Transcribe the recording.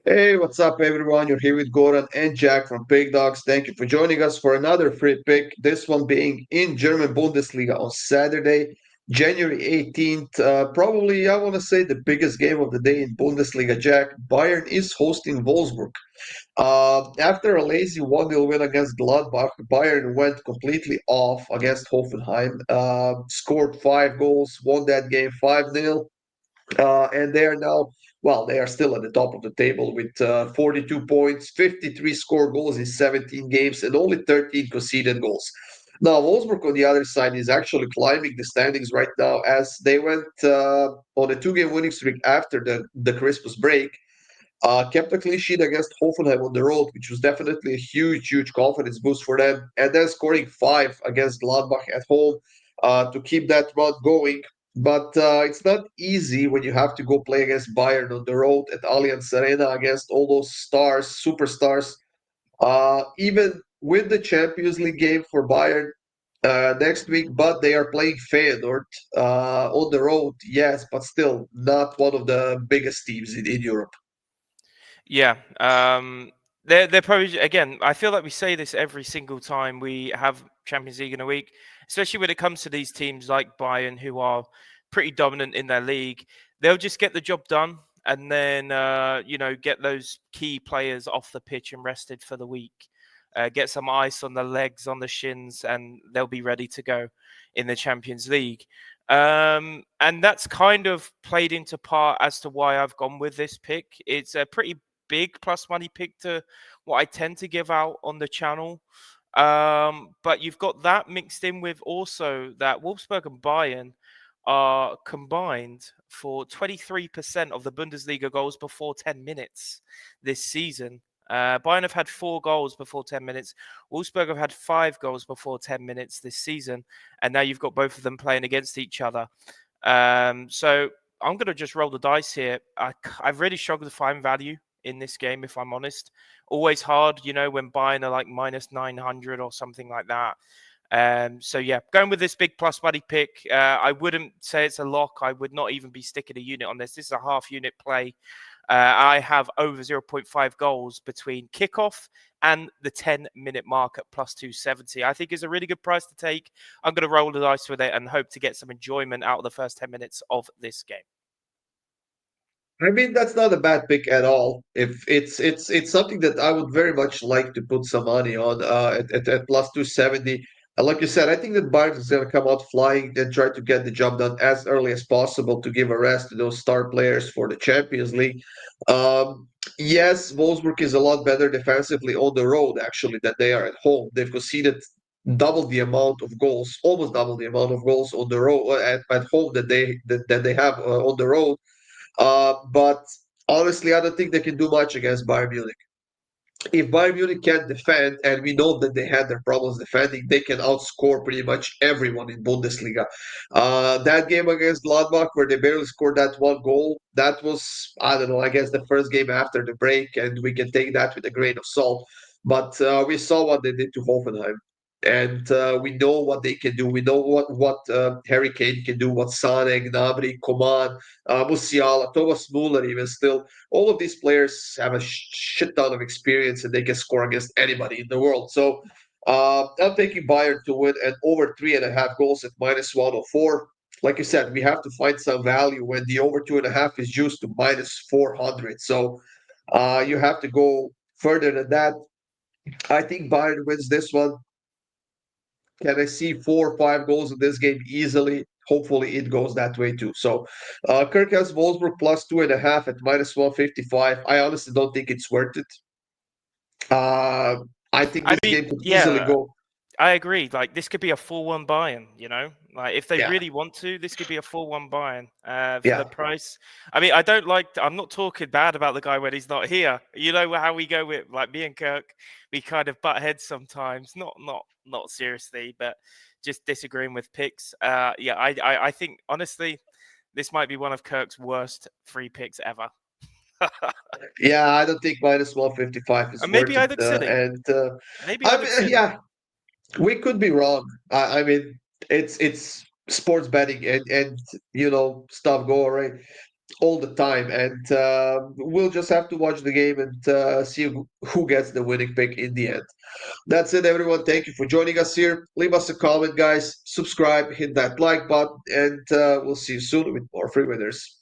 Hey, what's up, everyone? You're here with Goran and Jack from Pick Dawgz. Thank you for joining us for another free pick. This one being in German Bundesliga on Saturday, January 18th. Probably, I want to say, the biggest game of the day in Bundesliga, Jack. Bayern is hosting Wolfsburg. After a lazy 1-0 win against Gladbach, Bayern went completely off against Hoffenheim, scored 5 goals, won that game 5-0. And they are now, well, they are still at the top of the table with 42 points, 53 scored goals in 17 games, and only 13 conceded goals. Now, Wolfsburg on the other side is actually climbing the standings right now as they went on a 2-game winning streak after the Christmas break. Kept a clean sheet against Hoffenheim on the road, which was definitely a huge confidence boost for them. And then scoring 5 against Gladbach at home to keep that run going. But it's not easy when you have to go play against Bayern on the road at Allianz Arena against all those stars, superstars. Even with the Champions League game for Bayern next week, but they are playing Feyenoord on the road, yes, but still not one of the biggest teams in Europe. Yeah, they're probably again. I feel like we say this every single time we have Champions League in a week, especially when it comes to these teams like Bayern, who are pretty dominant in their league. They'll just get the job done, and then get those key players off the pitch and rested for the week. Get some ice on the legs, on the shins, and they'll be ready to go in the Champions League. And that's kind of played into part as to why I've gone with this pick. It's a pretty big plus money pick to what I tend to give out on the channel. But you've got that mixed in with also that Wolfsburg and Bayern are combined for 23% of the Bundesliga goals before 10 minutes this season. Bayern have had 4 goals before 10 minutes. Wolfsburg have had 5 goals before 10 minutes this season. And now you've got both of them playing against each other. So I'm going to just roll the dice here. I've really struggled to find value in this game, if I'm honest. Always hard, when buying a like minus 900 or something like that. So yeah, going with this big plus money pick. I wouldn't say it's a lock. I would not even be sticking a unit on this. This is a half unit play. I have over 0.5 goals between kickoff and the 10-minute mark at plus 270. I think is a really good price to take. I'm going to roll the dice with it and hope to get some enjoyment out of the first 10 minutes of this game. I mean, that's not a bad pick at all. If it's something that I would very much like to put some money on at plus 270. And like you said, I think that Bayern is going to come out flying and try to get the job done as early as possible to give a rest to those star players for the Champions League. Yes, Wolfsburg is a lot better defensively on the road actually than they are at home. They've conceded double the amount of goals, almost double the amount of goals on the road at home that they have on the road. But honestly, I don't think they can do much against Bayern Munich. If Bayern Munich can't defend, and we know that they had their problems defending, they can outscore pretty much everyone in Bundesliga. That game against Gladbach, where they barely scored that 1 goal, that was, I don't know, I guess the first game after the break, and we can take that with a grain of salt. But we saw what they did to Hoffenheim. And we know what they can do. We know what Harry Kane can do, what Sane, Gnabry, Coman, Musiala, Thomas Muller, even still. All of these players have a shit ton of experience and they can score against anybody in the world. So I'm taking Bayern to win and over 3.5 goals at minus 104. Like you said, we have to find some value when the over 2.5 is juiced to minus 400. So you have to go further than that. I think Bayern wins this one. Can I see 4 or 5 goals in this game easily? Hopefully, it goes that way too. So, Kirk has Wolfsburg plus 2.5 at minus 155. I honestly don't think it's worth it. Uh, I think I this mean, game could easily yeah, go. I agree. Like this could be a 4-1 buy-in, Like if they Yeah, really want to, this could be a 4-1 buy-in for the yeah, price. I mean, I don't like. I'm not talking bad about the guy when he's not here. You know how we go with like me and Kirk. We kind of butt heads sometimes. Not seriously, but just disagreeing with picks. Yeah, I think honestly, this might be one of Kirk's worst free picks ever. yeah. I don't think minus 155 is And maybe worth I it. look silly. And Maybe I I look mean, silly. yeah, we could be wrong. I mean, it's sports betting and stuff go right. all the time, and we'll just have to watch the game and see who gets the winning pick in the end. That's it, everyone. Thank you for joining us here. Leave us a comment, guys. Subscribe, hit that like button, and we'll see you soon with more free winners.